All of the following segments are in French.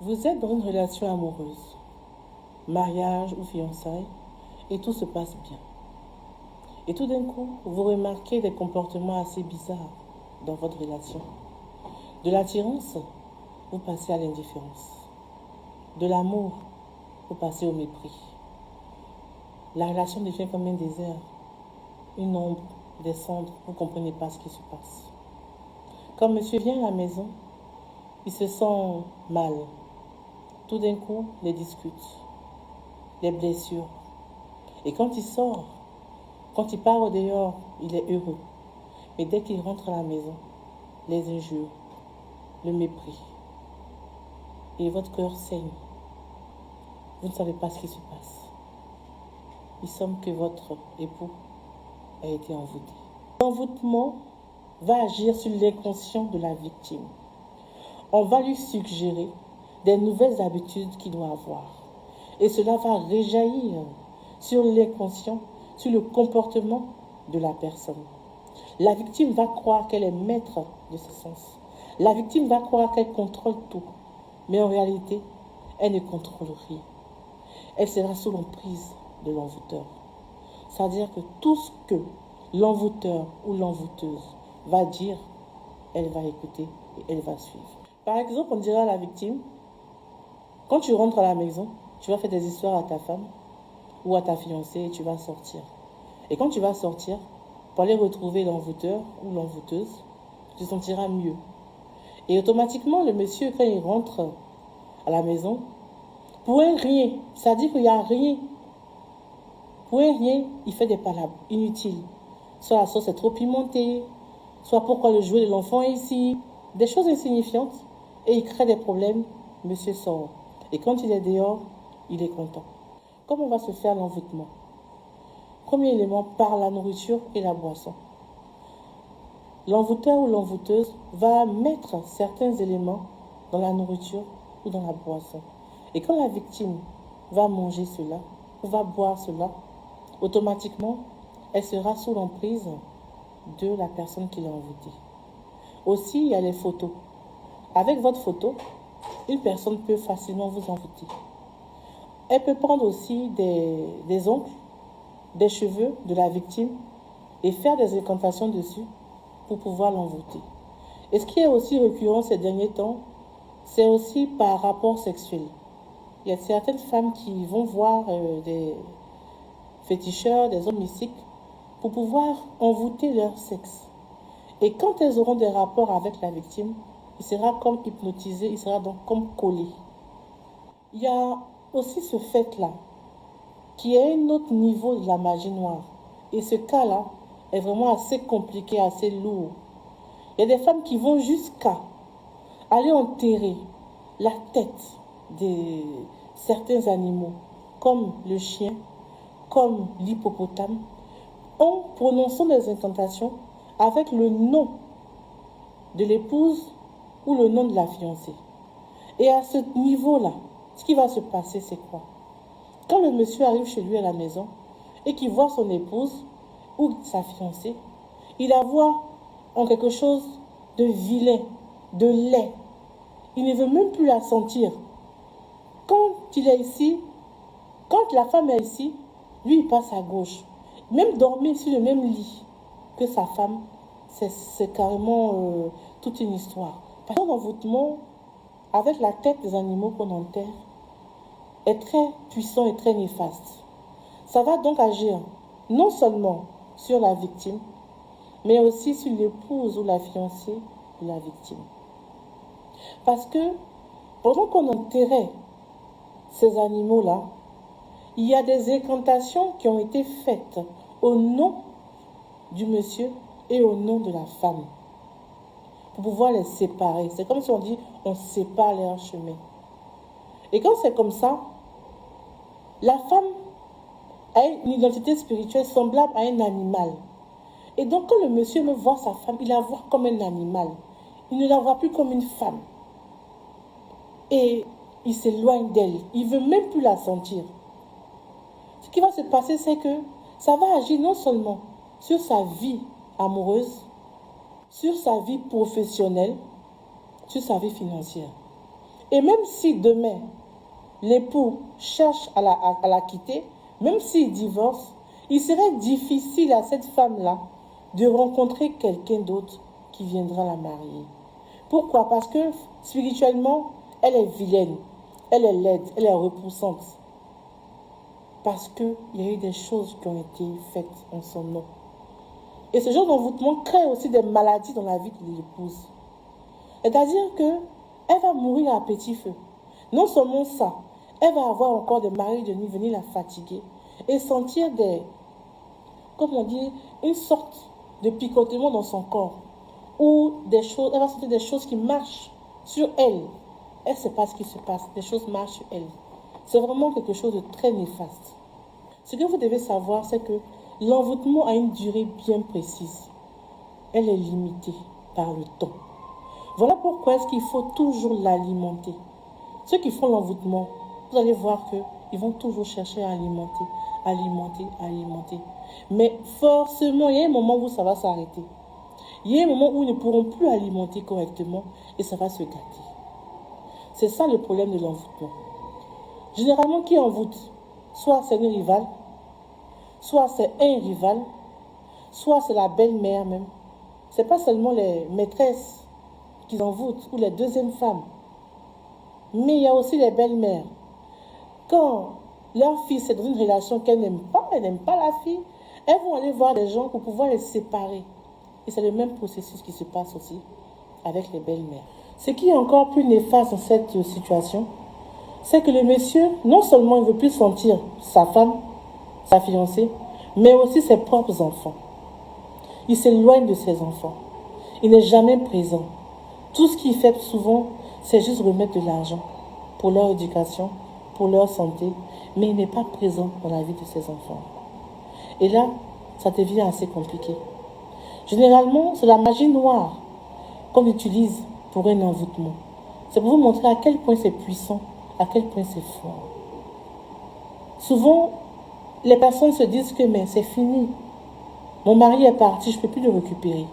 Vous êtes dans une relation amoureuse, mariage ou fiançailles, et tout se passe bien. Et tout d'un coup, vous remarquez des comportements assez bizarres dans votre relation. De l'attirance, vous passez à l'indifférence. De l'amour, vous passez au mépris. La relation devient comme un désert, une ombre, des cendres, vous ne comprenez pas ce qui se passe. Quand monsieur vient à la maison, il se sent mal. Tout d'un coup, les disputes, les blessures. Et quand il sort, quand il part au dehors, il est heureux. Mais dès qu'il rentre à la maison, les injures, le mépris. Et votre cœur saigne. Vous ne savez pas ce qui se passe. Il semble que votre époux a été envoûté. L'envoûtement va agir sur l'inconscient de la victime. On va lui suggérer des nouvelles habitudes qu'il doit avoir. Et cela va rejaillir sur l'inconscient, sur le comportement de la personne. La victime va croire qu'elle est maître de ses sens. La victime va croire qu'elle contrôle tout. Mais en réalité, elle ne contrôle rien. Elle sera sous l'emprise de l'envoûteur. C'est-à-dire que tout ce que l'envoûteur ou l'envoûteuse va dire, elle va écouter et elle va suivre. Par exemple, on dira à la victime, quand tu rentres à la maison, tu vas faire des histoires à ta femme ou à ta fiancée et tu vas sortir. Et quand tu vas sortir, pour aller retrouver l'envoûteur ou l'envoûteuse, tu te sentiras mieux. Et automatiquement, le monsieur, quand il rentre à la maison, pour un rien, c'est-à-dire qu'il n'y a rien. Pour un rien, il fait des palabres inutiles. Soit la sauce est trop pimentée, soit pourquoi le jouet de l'enfant est ici. Des choses insignifiantes. Et il crée des problèmes, monsieur sort. Et quand il est dehors, il est content. Comment va se faire l'envoûtement? Premier élément, par la nourriture et la boisson. L'envoûteur ou l'envoûteuse va mettre certains éléments dans la nourriture ou dans la boisson. Et quand la victime va manger cela ou va boire cela, automatiquement, elle sera sous l'emprise de la personne qui l'a envoûtée. Aussi, il y a les photos. Avec votre photo, une personne peut facilement vous envoûter. Elle peut prendre aussi des ongles, des cheveux de la victime et faire des incantations dessus pour pouvoir l'envoûter. Et ce qui est aussi récurrent ces derniers temps, c'est aussi par rapport sexuel. Il y a certaines femmes qui vont voir des féticheurs, des hommes mystiques, pour pouvoir envoûter leur sexe. Et quand elles auront des rapports avec la victime, il sera comme hypnotisé, il sera donc comme collé. Il y a aussi ce fait-là, qui est un autre niveau de la magie noire. Et ce cas-là est vraiment assez compliqué, assez lourd. Il y a des femmes qui vont jusqu'à aller enterrer la tête de certains animaux, comme le chien, comme l'hippopotame, en prononçant des incantations avec le nom de l'épouse ou le nom de la fiancée. Et à ce niveau-là, ce qui va se passer, c'est quoi? Quand le monsieur arrive chez lui à la maison et qu'il voit son épouse ou sa fiancée, il la voit en quelque chose de vilain, de laid. Il ne veut même plus la sentir. Quand il est ici, quand la femme est ici, lui, il passe à gauche. Même dormir sur le même lit que sa femme, c'est carrément toute une histoire. Parce que l'envoûtement, avec la tête des animaux qu'on enterre, est très puissant et très néfaste. Ça va donc agir non seulement sur la victime, mais aussi sur l'épouse ou la fiancée de la victime. Parce que pendant qu'on enterrait ces animaux-là, il y a des incantations qui ont été faites au nom du monsieur et au nom de la femme pour pouvoir les séparer. C'est comme si on dit on sépare leurs chemins. Et quand c'est comme ça, la femme a une identité spirituelle semblable à un animal. Et donc quand le monsieur me voit sa femme, il la voit comme un animal. Il ne la voit plus comme une femme. Et il s'éloigne d'elle. Il ne veut même plus la sentir. Ce qui va se passer, c'est que ça va agir non seulement sur sa vie amoureuse, sur sa vie professionnelle, sur sa vie financière. Et même si demain, l'époux cherche à la quitter, même s'il divorce, il serait difficile à cette femme-là de rencontrer quelqu'un d'autre qui viendra la marier. Pourquoi? Parce que spirituellement, elle est vilaine, elle est laide, elle est repoussante. Parce qu'il y a eu des choses qui ont été faites en son nom. Et ce genre d'envoûtement crée aussi des maladies dans la vie de l'épouse. C'est-à-dire qu'elle va mourir à petit feu. Non seulement ça, elle va avoir encore des maris de nuit venir la fatiguer et sentir comme on dit, une sorte de picotement dans son corps. Ou elle va sentir des choses qui marchent sur elle. Elle ne sait pas ce qui se passe, des choses marchent sur elle. C'est vraiment quelque chose de très néfaste. Ce que vous devez savoir, c'est que l'envoûtement a une durée bien précise. Elle est limitée par le temps. Voilà pourquoi est-ce qu'il faut toujours l'alimenter. Ceux qui font l'envoûtement, vous allez voir qu'ils vont toujours chercher à alimenter, alimenter, alimenter. Mais forcément, il y a un moment où ça va s'arrêter. Il y a un moment où ils ne pourront plus alimenter correctement et ça va se gâter. C'est ça le problème de l'envoûtement. Généralement, qui envoûte? Soit c'est une rivale, soit c'est un rival, soit c'est la belle-mère même. Ce n'est pas seulement les maîtresses qui envoûtent ou les deuxièmes femmes. Mais il y a aussi les belles-mères. Quand leur fils est dans une relation qu'elle n'aime pas la fille, elles vont aller voir des gens pour pouvoir les séparer. Et c'est le même processus qui se passe aussi avec les belles-mères. Ce qui est encore plus néfaste dans cette situation, c'est que le monsieur, non seulement il ne veut plus sentir sa femme, sa fiancée, mais aussi ses propres enfants. Il s'éloigne de ses enfants. Il n'est jamais présent. Tout ce qu'il fait souvent, c'est juste remettre de l'argent pour leur éducation, pour leur santé, mais il n'est pas présent dans la vie de ses enfants. Et là, ça devient assez compliqué. Généralement, c'est la magie noire qu'on utilise pour un envoûtement. C'est pour vous montrer à quel point c'est puissant, à quel point c'est fort. Souvent, les personnes se disent que mais c'est fini. Mon mari est parti, je ne peux plus le récupérer.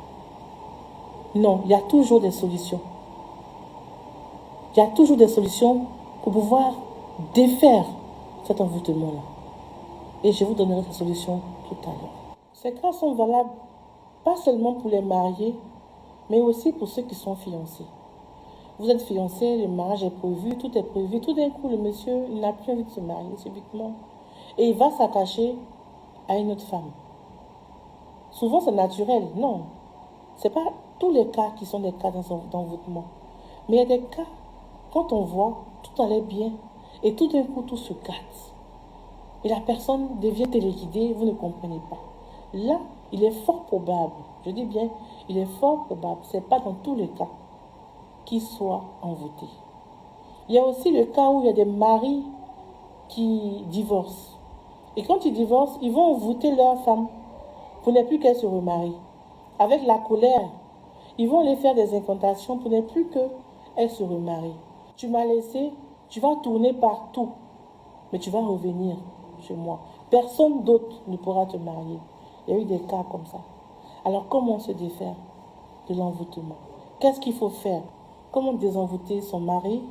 Non, il y a toujours des solutions. Il y a toujours des solutions pour pouvoir défaire cet envoûtement-là. Et je vous donnerai ces solutions tout à l'heure. Ces cas sont valables pas seulement pour les mariés, mais aussi pour ceux qui sont fiancés. Vous êtes fiancé, le mariage est prévu, tout est prévu. Tout d'un coup, le monsieur n'a plus envie de se marier subitement. Et il va s'attacher à une autre femme. Souvent, c'est naturel. Non. Ce n'est pas tous les cas qui sont des cas d'envoûtement. Mais il y a des cas, quand on voit, tout allait bien. Et tout d'un coup, tout se gâte. Et la personne devient téléguidée, vous ne comprenez pas. Là, il est fort probable, je dis bien, il est fort probable, ce n'est pas dans tous les cas, qu'il soit envoûté. Il y a aussi le cas où il y a des maris qui divorcent. Et quand ils divorcent, ils vont envoûter leur femme pour ne plus qu'elle se remarie. Avec la colère, ils vont aller faire des incantations pour ne plus qu'elle se remarie. Tu m'as laissé, tu vas tourner partout, mais tu vas revenir chez moi. Personne d'autre ne pourra te marier. Il y a eu des cas comme ça. Alors comment se défaire de l'envoûtement? Qu'est-ce qu'il faut faire? Comment désenvoûter son mari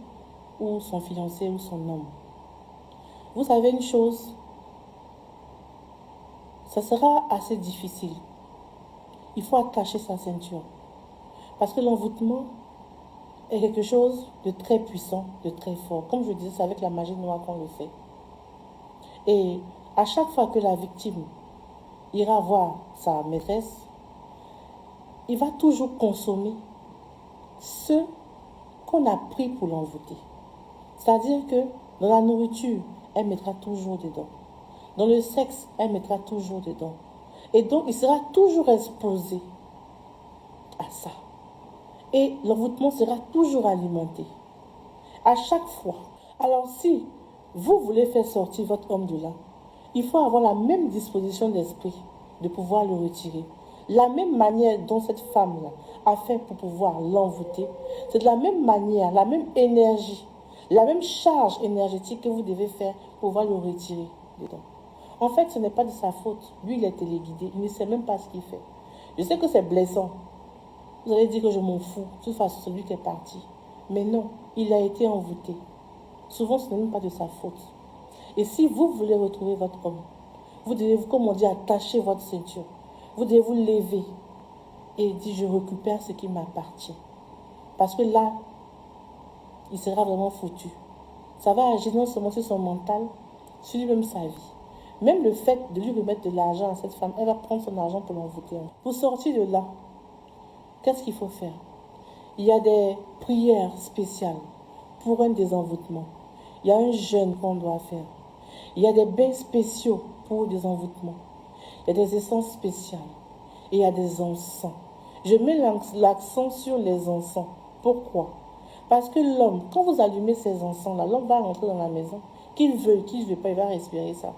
ou son fiancé ou son homme? Vous savez une chose, ça sera assez difficile. Il faut attacher sa ceinture. Parce que l'envoûtement est quelque chose de très puissant, de très fort. Comme je disais, c'est avec la magie noire qu'on le fait. Et à chaque fois que la victime ira voir sa maîtresse, il va toujours consommer ce qu'on a pris pour l'envoûter. C'est-à-dire que dans la nourriture, elle mettra toujours dedans. Dans le sexe, elle mettra toujours dedans. Et donc, il sera toujours exposé à ça. Et l'envoûtement sera toujours alimenté. À chaque fois. Alors, si vous voulez faire sortir votre homme de là, il faut avoir la même disposition d'esprit de pouvoir le retirer. La même manière dont cette femme-là a fait pour pouvoir l'envoûter, c'est de la même manière, la même énergie, la même charge énergétique que vous devez faire pour pouvoir le retirer dedans. En fait, ce n'est pas de sa faute. Lui, il est téléguidé. Il ne sait même pas ce qu'il fait. Je sais que c'est blessant. Vous allez dire que je m'en fous. De toute façon, c'est lui qui est parti. Mais non, il a été envoûté. Souvent, ce n'est même pas de sa faute. Et si vous voulez retrouver votre homme, vous devez, comme on dit, attacher votre ceinture. Vous devez vous lever et dire, je récupère ce qui m'appartient. Parce que là, il sera vraiment foutu. Ça va agir non seulement sur son mental, sur lui-même sa vie. Même le fait de lui remettre de l'argent à cette femme, elle va prendre son argent pour l'envoûter. Pour sortir de là, qu'est-ce qu'il faut faire? Il y a des prières spéciales pour un désenvoûtement. Il y a un jeûne qu'on doit faire. Il y a des bains spéciaux pour des envoûtements. Il y a des essences spéciales. Et il y a des encens. Je mets l'accent sur les encens. Pourquoi? Parce que l'homme, quand vous allumez ces encens-là, l'homme va rentrer dans la maison. Qu'il veuille, qu'il ne veuille pas, il va respirer ça.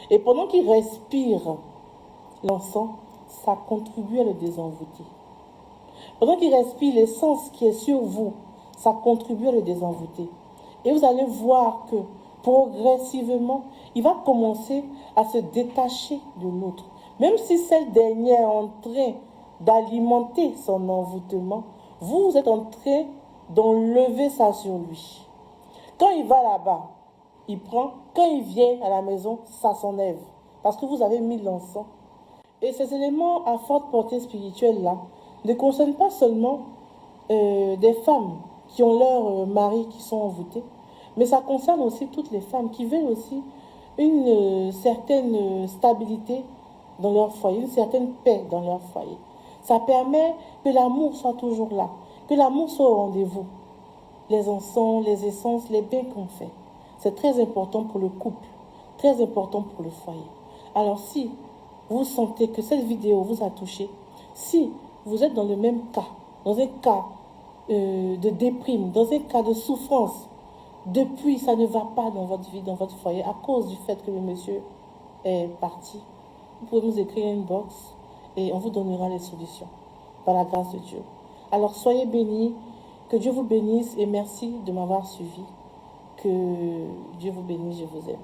Et pendant qu'il respire l'encens, ça contribue à le désenvoûter. Pendant qu'il respire l'essence qui est sur vous, ça contribue à le désenvoûter. Et vous allez voir que progressivement, il va commencer à se détacher de l'autre. Même si cette dernière est en train d'alimenter son envoûtement, vous êtes en train d'enlever ça sur lui. Quand il va là-bas, il prend. Quand il vient à la maison, ça s'enlève. Parce que vous avez mis l'encens. Et ces éléments à forte portée spirituelle-là ne concernent pas seulement des femmes qui ont leur mari qui sont envoûtés, mais ça concerne aussi toutes les femmes qui veulent aussi une certaine stabilité dans leur foyer, une certaine paix dans leur foyer. Ça permet que l'amour soit toujours là, que l'amour soit au rendez-vous. Les encens, les essences, les bains qu'on fait, c'est très important pour le couple, très important pour le foyer. Alors si vous sentez que cette vidéo vous a touché, si vous êtes dans le même cas, dans un cas de déprime, dans un cas de souffrance, depuis ça ne va pas dans votre vie, dans votre foyer, à cause du fait que le monsieur est parti, vous pouvez nous écrire une box et on vous donnera les solutions, par la grâce de Dieu. Alors soyez bénis, que Dieu vous bénisse et merci de m'avoir suivi. Que Dieu vous bénisse, je vous aime.